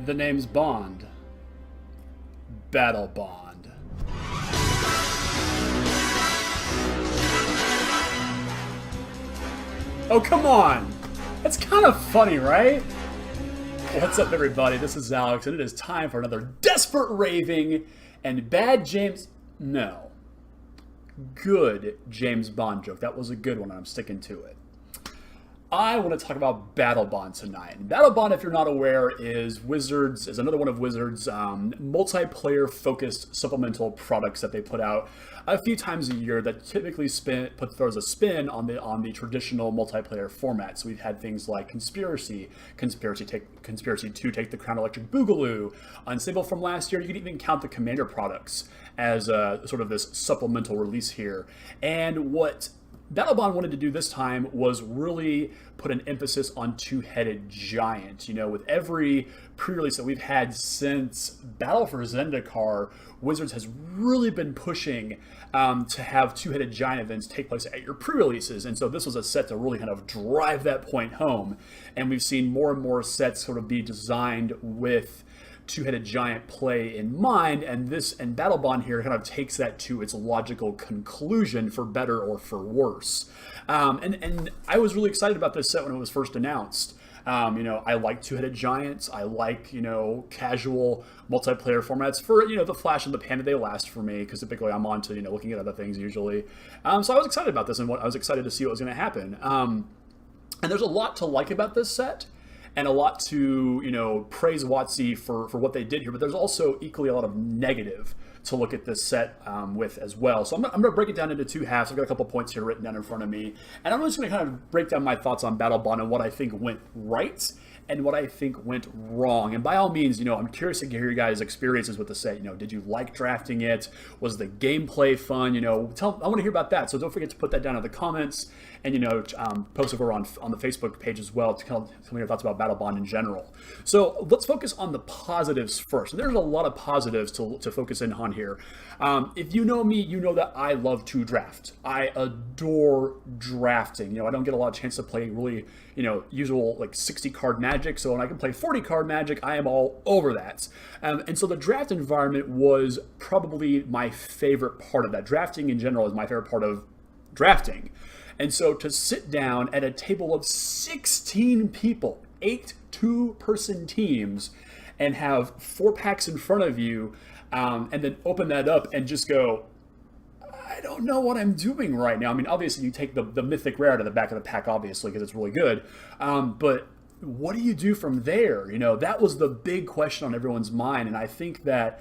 The name's Bond. Battle Bond. Oh, come on! That's kind of funny, right? What's up, everybody? This is Alex, and it is time for another desperate raving and bad James... No. Good James Bond joke. That was a good one, and I'm sticking to it. I want to talk about Battle Bond tonight. And Battle Bond, if you're not aware, is another one of Wizards' multiplayer-focused supplemental products that they put out a few times a year that typically throws a spin on the traditional multiplayer format. So we've had things like Conspiracy 2, Take the Crown Electric Boogaloo, Unstable from last year. You can even count the Commander products as sort of this supplemental release here. And what Battle Bond wanted to do this time was really put an emphasis on Two-Headed Giant. You know, with every pre-release that we've had since Battle for Zendikar, Wizards has really been pushing to have Two-Headed Giant events take place at your pre-releases. And so this was a set to really kind of drive that point home. And we've seen more and more sets sort of be designed with Two-Headed Giant play in mind, and Battle Bond here kind of takes that to its logical conclusion, for better or for worse. And I was really excited about this set when it was first announced. I like Two-Headed Giants. I like, casual multiplayer formats for, the flash and the pan that they last for me, because typically I'm on to, looking at other things usually. So I was excited about this, and I was excited to see what was going to happen. And there's a lot to like about this set, and a lot to, praise WotC for what they did here, but there's also equally a lot of negative to look at this set with as well. So I'm going to break it down into two halves. I've got a couple points here written down in front of me, and I'm just going to kind of break down my thoughts on Battle Bond and what I think went right and what I think went wrong. And by all means, I'm curious to hear your guys' experiences with the set. Did you like drafting it? Was the gameplay fun? I want to hear about that. So don't forget to put that down in the comments, and post over on the Facebook page as well to tell me your thoughts about Battle Bond in general. So let's focus on the positives first. There's a lot of positives to focus in on here. If you know me, you know that I love to draft. I adore drafting. I don't get a lot of chance to play really, usual like 60 card Magic. So when I can play 40 card Magic, I am all over that. And so the draft environment was probably my favorite part of that. Drafting in general is my favorite part of drafting. And so to sit down at a table of 16 people, 8 two-person teams, and have 4 packs in front of you, and then open that up and just go, I don't know what I'm doing right now. I mean, obviously you take the mythic rare out of the back of the pack, obviously, because it's really good. But what do you do from there? That was the big question on everyone's mind. And I think that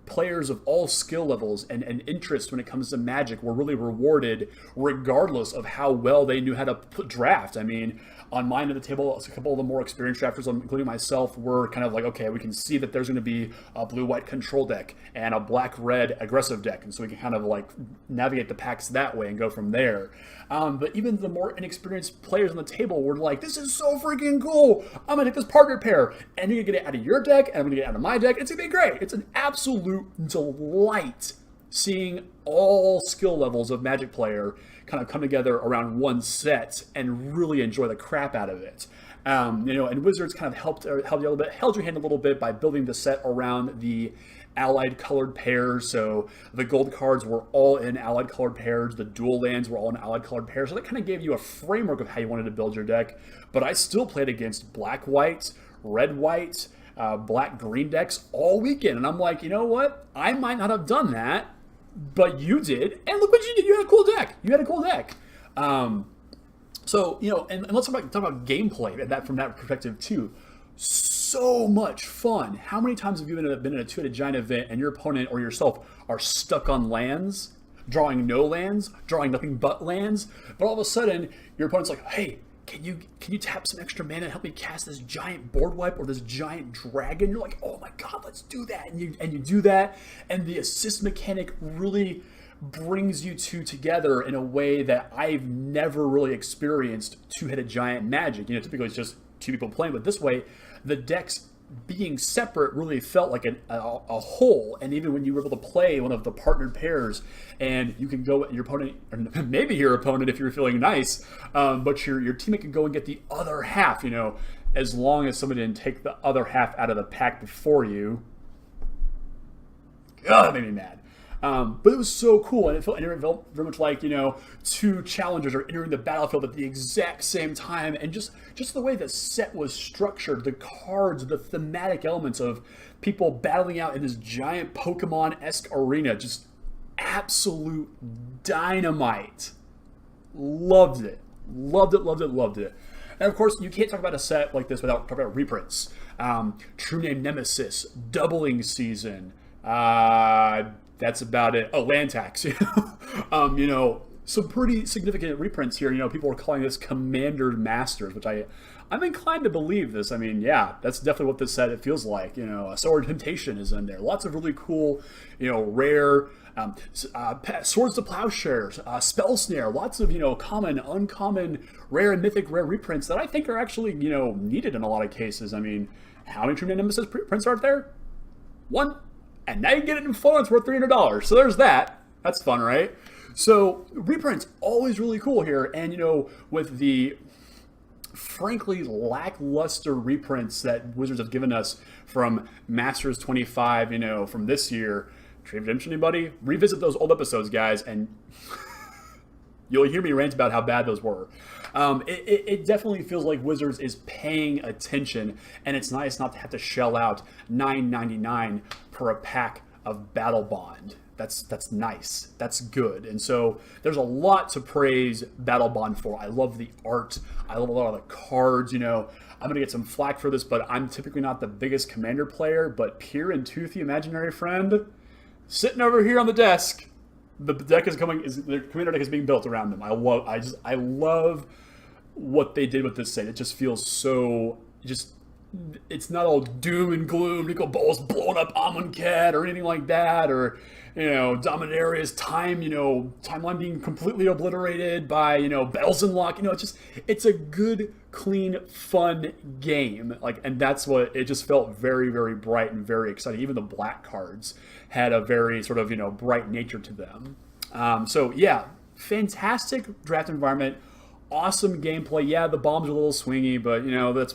players of all skill levels and interest when it comes to Magic were really rewarded regardless of how well they knew how to draft. I mean, on my end of the table, a couple of the more experienced drafters, including myself, were kind of like, okay, we can see that there's going to be a blue-white control deck and a black-red aggressive deck, and so we can kind of like navigate the packs that way and go from there. But even the more inexperienced players on the table were like, this is so freaking cool. I'm going to take this partner pair, and you're going to get it out of your deck, and I'm going to get it out of my deck. It's going to be great. It's an absolute delight seeing all skill levels of Magic player kind of come together around one set and really enjoy the crap out of it. And Wizards kind of held your hand a little bit by building the set around the allied colored pairs. So the gold cards were all in allied colored pairs. The dual lands were all in allied colored pairs. So that kind of gave you a framework of how you wanted to build your deck. But I still played against black-white, red-white, black-green decks all weekend. And I'm like, you know what? I might not have done that, but you did. And look what you did. You had a cool deck. So, and let's talk about gameplay from that perspective too. So much fun. How many times have you been in a Two-Headed Giant event and your opponent or yourself are stuck on lands, drawing no lands, drawing nothing but lands, but all of a sudden your opponent's like, hey, can you tap some extra mana and help me cast this giant board wipe or this giant dragon? You're like, oh my god, let's do that. And you do that, and the assist mechanic really brings you two together in a way that I've never really experienced Two-Headed Giant Magic. Typically it's just two people playing, but this way the decks being separate really felt like a whole. And even when you were able to play one of the partnered pairs, and you can go your opponent, or maybe your opponent if you're feeling nice, but your teammate can go and get the other half. as long as somebody didn't take the other half out of the pack before you. God, that made me mad. But it was so cool, and it felt very much like, two challengers are entering the battlefield at the exact same time, and just the way the set was structured, the cards, the thematic elements of people battling out in this giant Pokemon-esque arena, just absolute dynamite. Loved it. Loved it, loved it, loved it. And of course, you can't talk about a set like this without talking about reprints. True Name Nemesis, Doubling Season, that's about it. Oh, land tax. Some pretty significant reprints here. People are calling this Commander Masters, which I'm inclined to believe this. I mean, yeah, that's definitely what this set it feels like. A Sword Temptation is in there. Lots of really cool, rare Swords to Plowshares, Spell Snare. Lots of common, uncommon, rare, and mythic rare reprints that I think are actually needed in a lot of cases. I mean, how many True Name Nemesis prints are there? One. And now you get it in full, and it's worth $300. So there's that. That's fun, right? So reprints, always really cool here. And, with the frankly lackluster reprints that Wizards have given us from Masters 25, from this year, Trade Redemption, anybody? Revisit those old episodes, guys, and you'll hear me rant about how bad those were. It definitely feels like Wizards is paying attention, and it's nice not to have to shell out $9.99 per a pack of Battle Bond. That's nice. That's good. And so there's a lot to praise Battle Bond for. I love the art. I love a lot of the cards. I'm going to get some flack for this, but I'm typically not the biggest Commander player. But Pure and Toothy Imaginary Friend, sitting over here on the desk. The deck is coming. The Commander deck is being built around them. I love what they did with this set. It just feels so it's not all doom and gloom. Nicol Bolas blowing up Amonkhet or anything like that, or Dominaria's timeline being completely obliterated by Bells and Lock. It's a good, clean, fun game. And that's what it just felt very, very bright and very exciting. Even the black cards had a very sort of bright nature to them. So yeah, fantastic draft environment. Awesome gameplay. Yeah, the bombs are a little swingy, but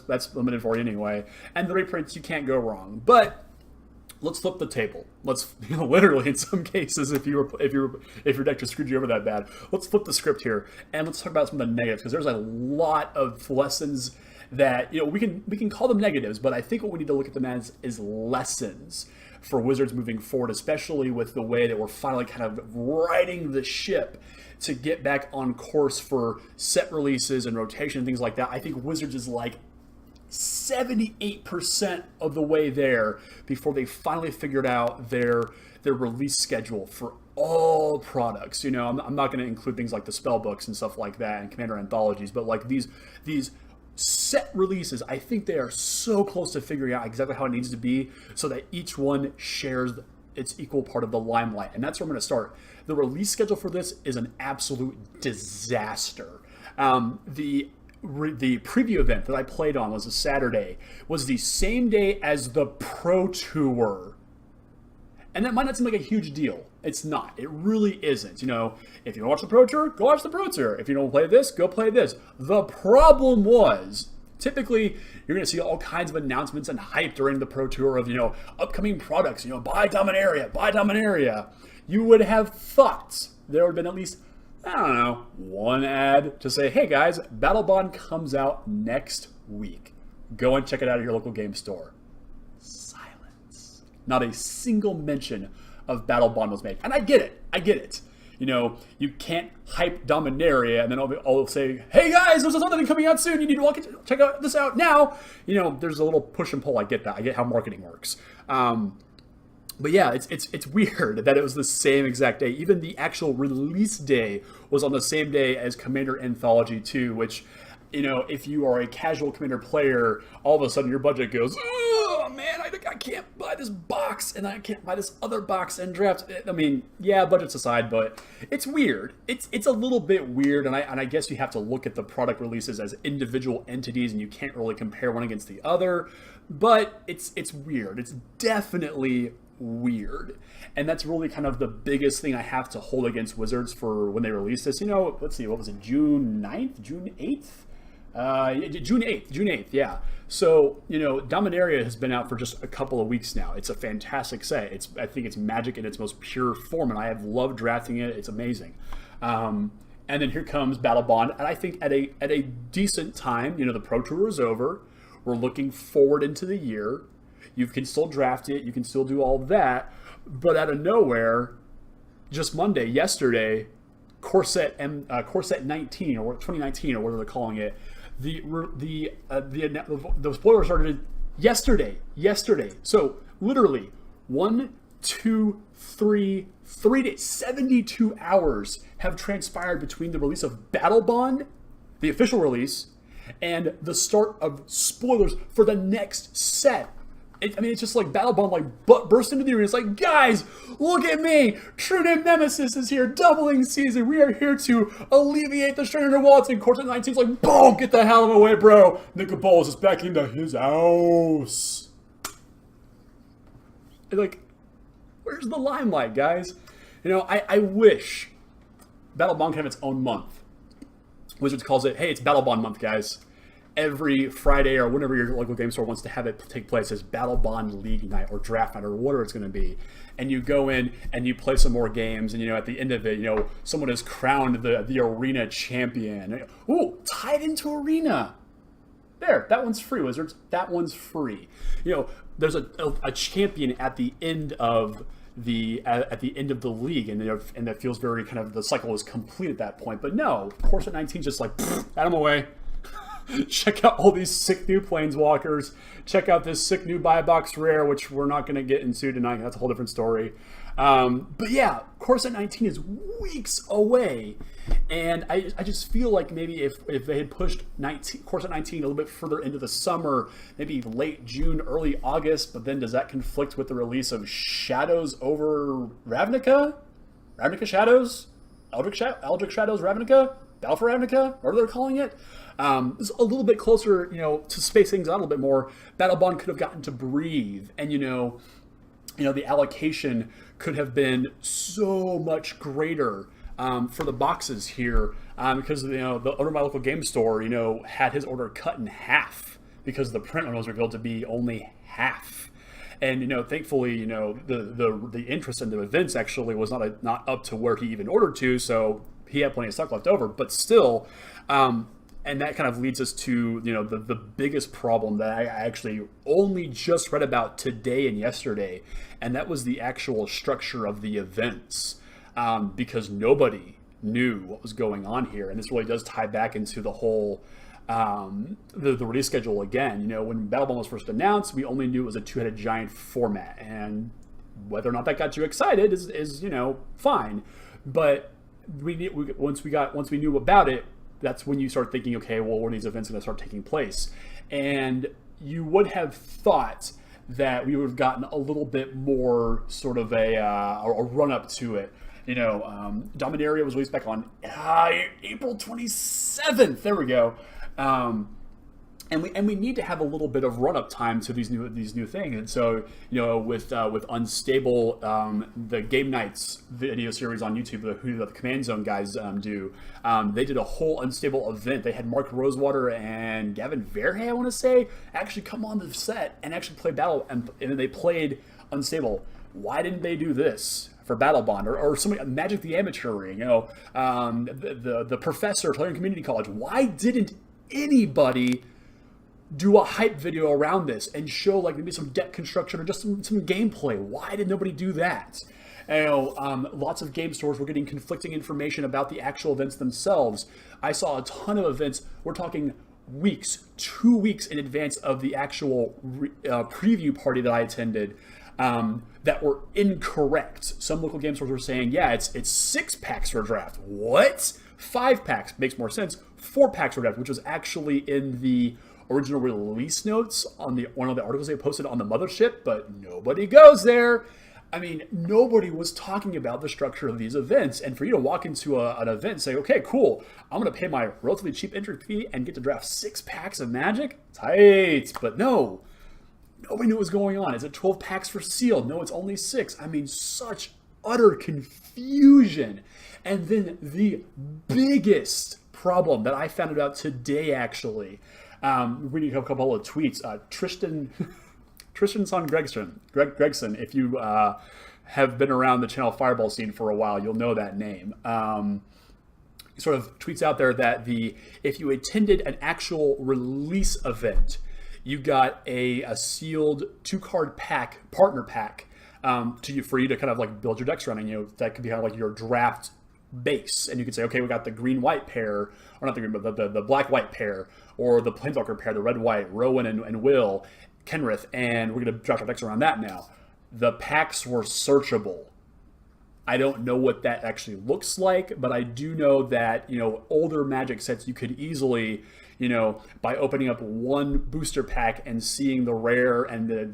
that's limited for you anyway. And the reprints, you can't go wrong. But let's flip the table. Let's literally, in some cases, if your deck just screwed you over that bad, let's flip the script here and let's talk about some of the negatives, because there's a lot of lessons that we can call them negatives, but I think what we need to look at them as is lessons for Wizards moving forward, especially with the way that we're finally kind of riding the ship to get back on course for set releases and rotation and things like that. I think Wizards is like 78% of the way there before they finally figured out their release schedule for all products. I'm not going to include things like the spell books and stuff like that and Commander anthologies, but like these set releases, I think they are so close to figuring out exactly how it needs to be so that each one shares its equal part of the limelight. And that's where I'm going to start. The release schedule for this is an absolute disaster. The preview event that I played on was a Saturday, was the same day as the Pro Tour. And that might not seem like a huge deal. It's not. It really isn't. If you watch the Pro Tour, go watch the Pro Tour. If you don't play this, go play this. The problem was, typically, you're going to see all kinds of announcements and hype during the Pro Tour of, upcoming products, buy Dominaria, buy Dominaria. You would have thought there would have been at least, I don't know, one ad to say, hey guys, Battle Bond comes out next week. Go and check it out at your local game store. Silence. Not a single mention of Battle Bond was made. And I get it. You can't hype Dominaria and then I'll say, hey guys, there's something coming out soon. You need to check this out now. There's a little push and pull. I get that. I get how marketing works. But yeah, it's weird that it was the same exact day. Even the actual release day was on the same day as Commander Anthology 2, which, if you are a casual Commander player, all of a sudden your budget goes, oh man, I can't buy this box and I can't buy this other box and draft. I mean, yeah, budgets aside, but it's weird. It's a little bit weird, and I guess you have to look at the product releases as individual entities, and you can't really compare one against the other. But it's weird. It's definitely weird, and that's really kind of the biggest thing I have to hold against Wizards for when they release this. Let's see, what was it, June 9th, June 8th? June 8th, yeah. So, Dominaria has been out for just a couple of weeks now. It's a fantastic set. I think it's Magic in its most pure form, and I have loved drafting it. It's amazing. And then here comes Battle Bond, and I think at a decent time. The Pro Tour is over. We're looking forward into the year. You can still draft it. You can still do all that. But out of nowhere, just yesterday, Corset 19 or 2019 or whatever they're calling it, the spoilers started yesterday. So literally 1, 2, 3 days, 72 hours have transpired between the release of Battle Bond, the official release, and the start of spoilers for the next set. It's just like Battle Bond burst into the arena. It's like, guys, look at me. True Name Nemesis is here, doubling season. We are here to alleviate the strain on your wallets. And Corset 19 is like, boom, get the hell out of my way, bro. Nick Bolas is back into his house. Like, where's the limelight, guys? I wish Battle Bond could have its own month. Wizards calls it, hey, it's Battle Bond month, guys. Every Friday or whenever your local game store wants to have it take place as Battle Bond League Night or Draft Night or whatever it's going to be. And you go in and you play some more games, and at the end of it, someone is crowned the arena champion. Ooh, tied into arena. There, that one's free, Wizards. That one's free. There's a champion at the end of the league, and that feels very kind of, the cycle is complete at that point. But no, Corset 19 just like, out of my way. Check out all these sick new Planeswalkers. Check out this sick new buy box rare, which we're not going to get into tonight. That's a whole different story. But yeah, Corset 19 is weeks away. And I just feel like maybe if they had pushed Corset 19 a little bit further into the summer, maybe late June, early August, but then does that conflict with the release of Shadows over Ravnica? Ravnica Shadows? Eldritch Shadows Ravnica? Battle for Ravnica? Whatever they're calling it. It's a little bit closer, to space things out a little bit more. Battle Bond could have gotten to breathe, and the allocation could have been so much greater for the boxes here, because the owner of my local game store, had his order cut in half because the print run was revealed to be only half. And thankfully, the interest in the events actually was not up to where he even ordered to, so he had plenty of stock left over. But still, and that kind of leads us to the biggest problem that I actually only just read about today and yesterday, and that was the actual structure of the events, because nobody knew what was going on here. And this really does tie back into the whole the release schedule again. When Battle Bond was first announced, we only knew it was a two-headed giant format, and whether or not that got you excited is fine. But once we knew about it, that's when you start thinking, okay, well, when are these events going to start taking place? And you would have thought that we would have gotten a little bit more sort of a run-up to it. Dominaria was released back on April 27th. There we go. And we need to have a little bit of run-up time to these new things. And so, with Unstable, the Game Nights video series on YouTube, who the Command Zone guys do, they did a whole Unstable event. They had Mark Rosewater and Gavin Verhey, I want to say, actually come on the set and actually play Battle, and then they played Unstable. Why didn't they do this for Battle Bond or somebody, Magic the Amateur Ring, the Professor, Player Community College? Why didn't anybody do a hype video around this and show maybe some deck construction or just some gameplay? Why did nobody do that? Lots of game stores were getting conflicting information about the actual events themselves. I saw a ton of events. We're talking weeks, 2 weeks in advance of the actual preview party that I attended, that were incorrect. Some local game stores were saying, yeah, it's 6 packs for a draft. What? 5 packs makes more sense. 4 packs for a draft, which was actually in the original release notes on one of the articles they posted on the mothership, but nobody goes there. Nobody was talking about the structure of these events. And for you to walk into an event and say, okay, cool, I'm going to pay my relatively cheap entry fee and get to draft 6 packs of Magic? Tight. But no, nobody knew what was going on. Is it 12 packs for sealed? No, it's only 6. Such utter confusion. And then the biggest problem that I found out today, actually, Reading a couple of tweets. Tristan's son Gregson. If you have been around the channel Fireball scene for a while, you'll know that name. Sort of tweets out there that if you attended an actual release event, you got a sealed 2-card pack, partner pack, for you to kind of like build your decks around. And, that could be kind of like your draft base. And you could say, okay, we got the green-white pair, or not the green, but the black-white pair, or the Planeswalker pair, the red-white, Rowan and Will, Kenrith, and we're going to draft our decks around that now. The packs were searchable. I don't know what that actually looks like, but I do know that, older Magic sets, you could easily, by opening up one booster pack and seeing the rare and the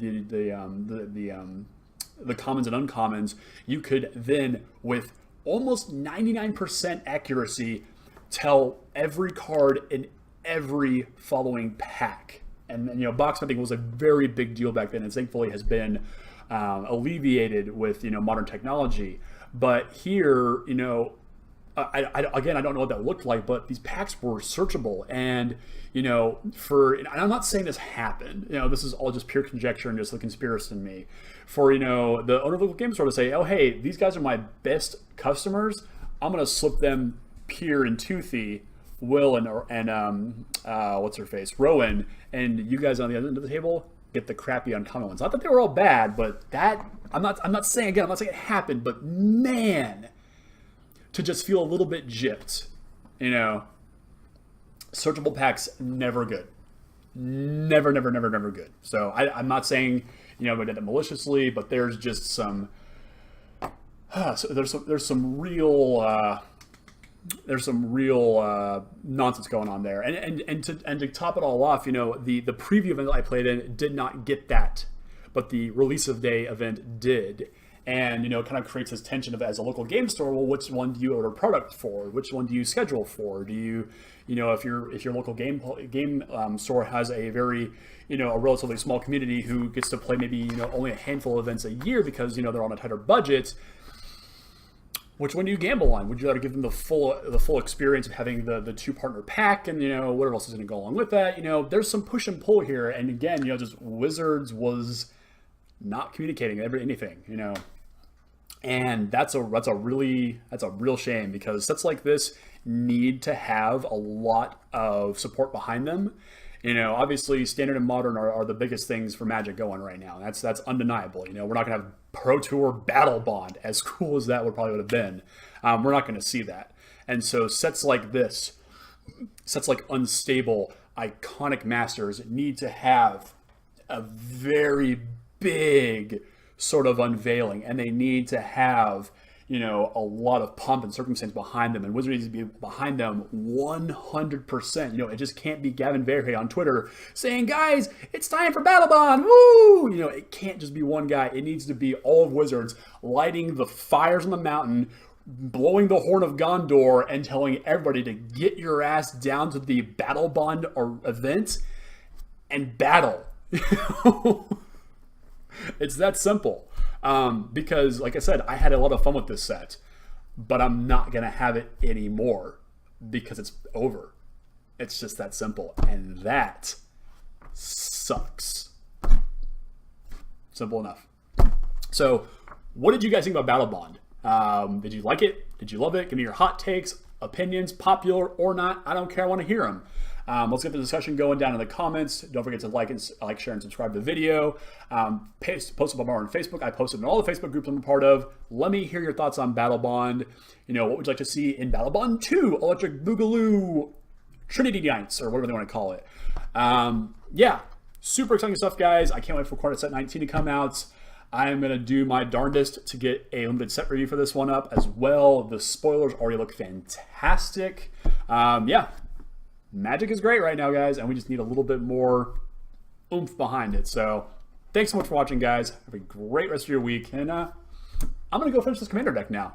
commons and uncommons, you could then, with almost 99% accuracy, tell every card in every following pack. And box hunting was a very big deal back then, and thankfully has been alleviated with modern technology. But here, I don't know what that looked like, but these packs were searchable. And, and I'm not saying this happened. This is all just pure conjecture and just the conspiracy in me. For, the owner of the local game store to say, oh, hey, these guys are my best customers. I'm going to slip them Pier and Toothy, Will and what's her face, Rowan, and you guys on the other end of the table get the crappy uncommon ones. Not that they were all bad, but that I'm not saying it happened, but man, to just feel a little bit gypped, searchable packs, never good. Never good. So I'm not saying, we did it maliciously, but there's just some, there's some real nonsense going on there. And to top it all off, the preview event that I played in did not get that, but the release of day event did. And, kind of creates this tension of, as a local game store, well, which one do you order product for? Which one do you schedule for? Do you, if your local game store has a very, a relatively small community who gets to play maybe, only a handful of events a year because, they're on a tighter budget, which one do you gamble on? Would you rather give them the full experience of having the 2-partner pack and, whatever else is going to go along with that? There's some push and pull here. And again, just Wizards was not communicating anything, and that's a real shame, because sets like this need to have a lot of support behind them. Obviously Standard and Modern are the biggest things for Magic going right now. That's undeniable. We're not gonna have Pro Tour Battle Bond, as cool as that would have been. We're not gonna see that. And so sets like this, sets like Unstable, Iconic Masters, need to have a very big sort of unveiling, and they need to have a lot of pomp and circumstance behind them, and Wizards needs to be behind them 100%. It just can't be Gavin Verhey on Twitter saying, guys, it's time for Battle Bond, woo! It can't just be one guy. It needs to be all of Wizards lighting the fires on the mountain, blowing the horn of Gondor, and telling everybody to get your ass down to the Battle Bond or event and battle. It's that simple. Because, like I said, I had a lot of fun with this set, but I'm not going to have it anymore because it's over. It's just that simple. And that sucks. Simple enough. So, what did you guys think about Battle Bond? Did you like it? Did you love it? Give me your hot takes, opinions, popular or not. I don't care. I want to hear them. Let's get the discussion going down in the comments. Don't forget to like, share, and subscribe to the video. Post up more on Facebook. I posted in all the Facebook groups I'm a part of. Let me hear your thoughts on Battle Bond. What would you like to see in Battle Bond 2? Electric Boogaloo, Trinity Knights, or whatever they want to call it. Yeah, super exciting stuff, guys. I can't wait for Quartet Set 19 to come out. I'm going to do my darndest to get a limited set review for this one up as well. The spoilers already look fantastic. Yeah. Magic is great right now, guys, and we just need a little bit more oomph behind it. So thanks so much for watching, guys. Have a great rest of your week, and I'm going to go finish this Commander deck now.